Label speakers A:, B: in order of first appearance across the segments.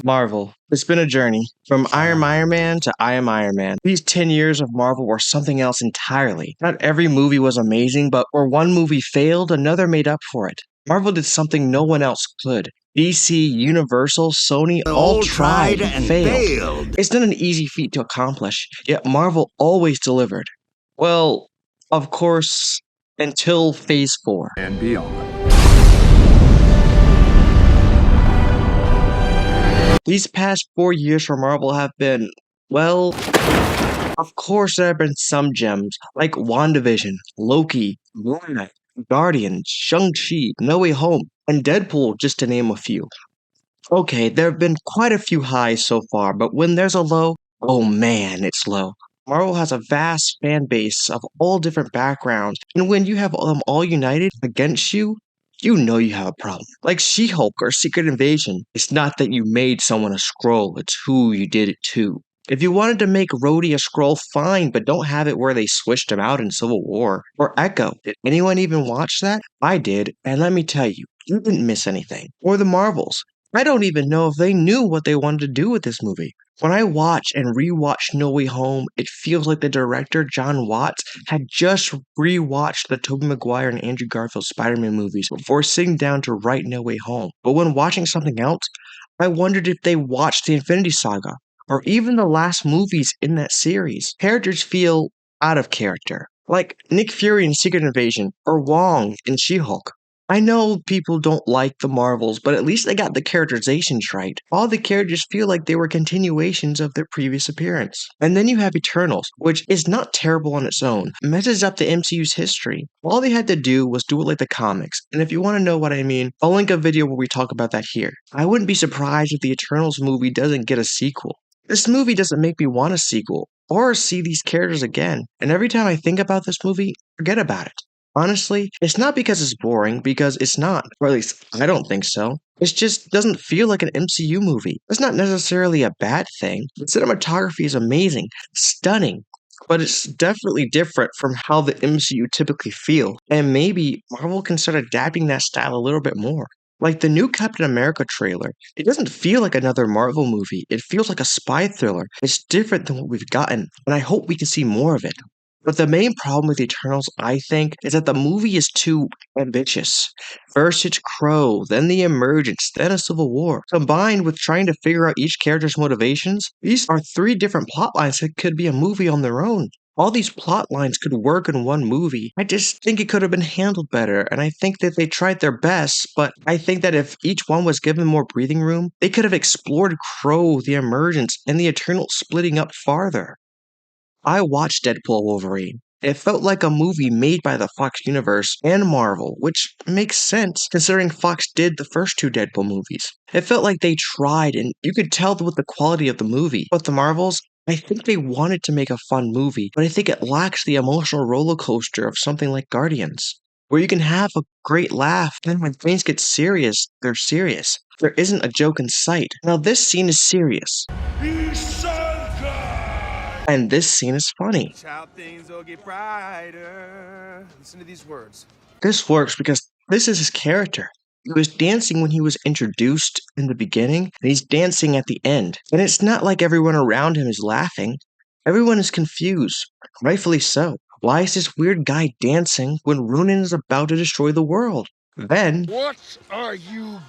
A: Marvel. It's been a journey. From Iron Man to I Am Iron Man. These 10 years of Marvel were something else entirely. Not every movie was amazing, but where one movie failed, another made up for it. Marvel did something no one else could. DC, Universal, Sony all tried and failed. It's not an easy feat to accomplish, yet Marvel always delivered. Well, of course, until Phase 4.
B: And beyond.
A: These past 4 years for Marvel have been, well, of course there have been some gems, like WandaVision, Loki, Moon Knight, Guardians, Shang-Chi, No Way Home, and Deadpool, just to name a few. Okay, there have been quite a few highs so far, but when there's a low, oh man, it's low. Marvel has a vast fan base of all different backgrounds, and when you have them all united against you, you know you have a problem. Like She-Hulk or Secret Invasion, it's not that you made someone a Skrull, it's who you did it to. If you wanted to make Rhodey a Skrull, fine, but don't have it where they switched him out in Civil War. Or Echo. Did anyone even watch that? I did, and let me tell you, you didn't miss anything. Or the Marvels. I don't even know if they knew what they wanted to do with this movie. When I watch and rewatch No Way Home, it feels like the director, John Watts, had just rewatched the Tobey Maguire and Andrew Garfield Spider-Man movies before sitting down to write No Way Home. But when watching something else, I wondered if they watched the Infinity Saga, or even the last movies in that series. Characters feel out of character, like Nick Fury in Secret Invasion, or Wong in She-Hulk. I know people don't like the Marvels, but at least they got the characterizations right. All the characters feel like they were continuations of their previous appearance. And then you have Eternals, which is not terrible on its own. It messes up the MCU's history. All they had to do was do it like the comics. And if you want to know what I mean, I'll link a video where we talk about that here. I wouldn't be surprised if the Eternals movie doesn't get a sequel. This movie doesn't make me want a sequel, or see these characters again. And every time I think about this movie, forget about it. Honestly, it's not because it's boring, because it's not. Or at least, I don't think so. It just doesn't feel like an MCU movie. It's not necessarily a bad thing. The cinematography is amazing, stunning, but it's definitely different from how the MCU typically feel. And maybe Marvel can start adapting that style a little bit more. Like the new Captain America trailer, it doesn't feel like another Marvel movie. It feels like a spy thriller. It's different than what we've gotten, and I hope we can see more of it. But the main problem with Eternals, I think, is that the movie is too ambitious. First it's Crow, then the Emergence, then a Civil War. Combined with trying to figure out each character's motivations, these are three different plot lines that could be a movie on their own. All these plot lines could work in one movie. I just think it could have been handled better, and I think that they tried their best, but I think that if each one was given more breathing room, they could have explored Crow, the Emergence, and the Eternals splitting up farther. I watched Deadpool Wolverine. It felt like a movie made by the Fox universe and Marvel, which makes sense considering Fox did the first two Deadpool movies. It felt like they tried, and you could tell with the quality of the movie. But the Marvels, I think they wanted to make a fun movie, but I think it lacks the emotional roller coaster of something like Guardians, where you can have a great laugh, then when things get serious, they're serious. There isn't a joke in sight. Now this scene is serious. And this scene is funny.
B: How things will get brighter. Listen to these words.
A: This works because this is his character. He was dancing when he was introduced in the beginning, and he's dancing at the end. And it's not like everyone around him is laughing. Everyone is confused, rightfully so. Why is this weird guy dancing when Ronan is about to destroy the world? Then,
B: What are you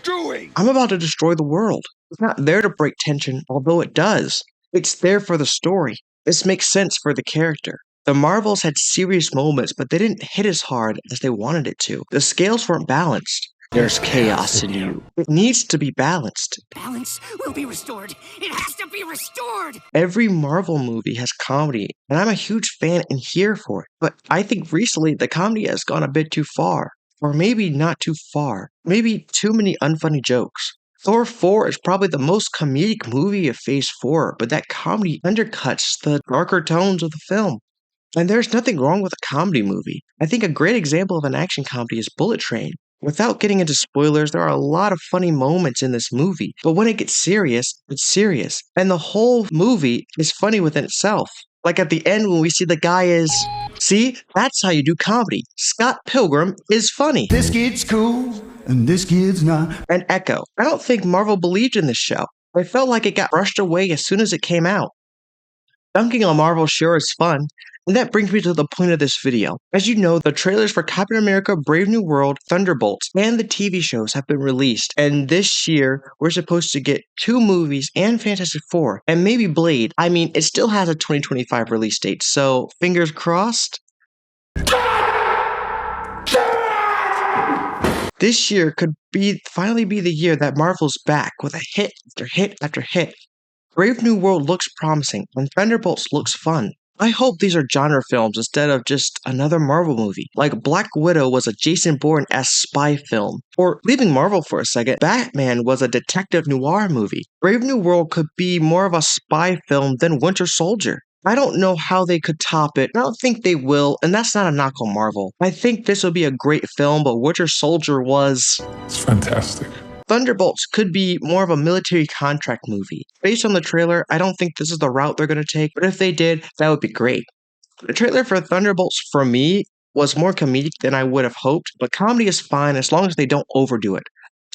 B: doing?
A: I'm about to destroy the world. It's not there to break tension, although it does. It's there for the story. This makes sense for the character. The Marvels had serious moments, but they didn't hit as hard as they wanted it to. The scales weren't balanced. There's chaos in you. It needs to be balanced.
C: Balance will be restored. It has to be restored.
A: Every Marvel movie has comedy, and I'm a huge fan and here for it. But I think recently the comedy has gone a bit too far. Or maybe not too far. Maybe too many unfunny jokes. Thor 4 is probably the most comedic movie of Phase 4, but that comedy undercuts the darker tones of the film. And there's nothing wrong with a comedy movie. I think a great example of an action comedy is Bullet Train. Without getting into spoilers, there are a lot of funny moments in this movie, but when it gets serious, it's serious. And the whole movie is funny within itself. Like at the end when we see the guy is... See, that's how you do comedy. Scott Pilgrim is funny.
D: This kid's cool, and this kid's not.
A: And Echo. I don't think Marvel believed in this show. I felt like it got brushed away as soon as it came out. Dunking on Marvel sure is fun, and that brings me to the point of this video. As you know, the trailers for Captain America, Brave New World, Thunderbolts, and the TV shows have been released, and this year we're supposed to get 2 movies and Fantastic Four, and maybe Blade. I mean, it still has a 2025 release date, so fingers crossed. This year could finally be the year that Marvel's back with a hit after hit after hit. Brave New World looks promising, and Thunderbolts looks fun. I hope these are genre films instead of just another Marvel movie. Like Black Widow was a Jason Bourne-esque spy film. Or, leaving Marvel for a second, Batman was a detective noir movie. Brave New World could be more of a spy film than Winter Soldier. I don't know how they could top it. I don't think they will, and that's not a knock on Marvel. I think this will be a great film, but Winter Soldier was...
E: It's fantastic.
A: Thunderbolts could be more of a military contract movie. Based on the trailer, I don't think this is the route they're going to take, but if they did, that would be great. The trailer for Thunderbolts, for me, was more comedic than I would have hoped, but comedy is fine as long as they don't overdo it.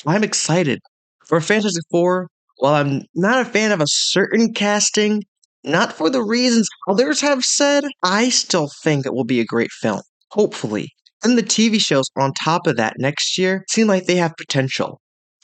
A: I'm excited. For Fantastic Four, while I'm not a fan of a certain casting, not for the reasons others have said, I still think it will be a great film. Hopefully. And the TV shows on top of that next year seem like they have potential.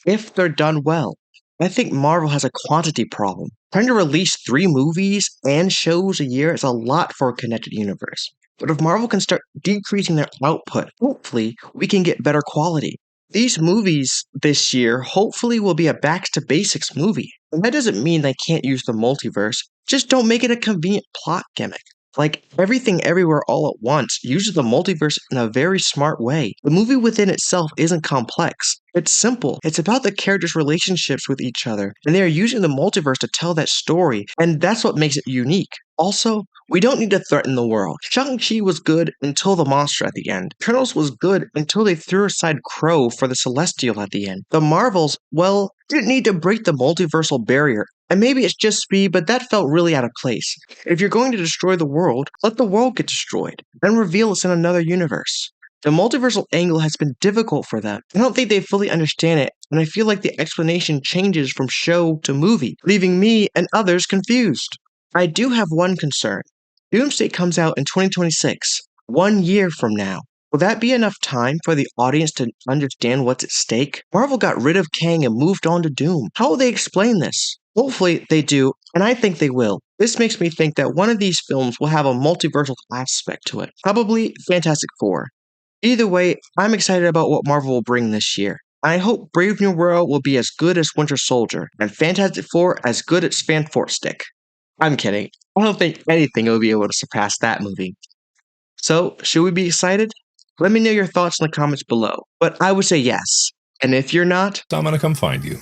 A: If they're done well. I think Marvel has a quantity problem. Trying to release 3 movies and shows a year is a lot for a connected universe. But if Marvel can start decreasing their output, hopefully we can get better quality. These movies this year hopefully will be a back to basics movie. And that doesn't mean they can't use the multiverse, just don't make it a convenient plot gimmick. Like Everything Everywhere All at Once uses the multiverse in a very smart way. The movie within itself isn't complex. It's simple. It's about the characters' relationships with each other, and they are using the multiverse to tell that story, and that's what makes it unique. Also, we don't need to threaten the world. Shang-Chi was good until the monster at the end. Eternals was good until they threw aside Crow for the Celestial at the end. The Marvels, well, didn't need to break the multiversal barrier. And maybe it's just speed, but that felt really out of place. If you're going to destroy the world, let the world get destroyed, then reveal it's in another universe. The multiversal angle has been difficult for them. I don't think they fully understand it, and I feel like the explanation changes from show to movie, leaving me and others confused. I do have one concern. Doomsday comes out in 2026, 1 year from now. Will that be enough time for the audience to understand what's at stake? Marvel got rid of Kang and moved on to Doom. How will they explain this? Hopefully they do, and I think they will. This makes me think that one of these films will have a multiversal aspect to it. Probably Fantastic Four. Either way, I'm excited about what Marvel will bring this year. I hope Brave New World will be as good as Winter Soldier, and Fantastic Four as good as Fan-4-Stick. I'm kidding. I don't think anything will be able to surpass that movie. So, should we be excited? Let me know your thoughts in the comments below. But I would say yes. And if you're not,
E: I'm gonna come find you.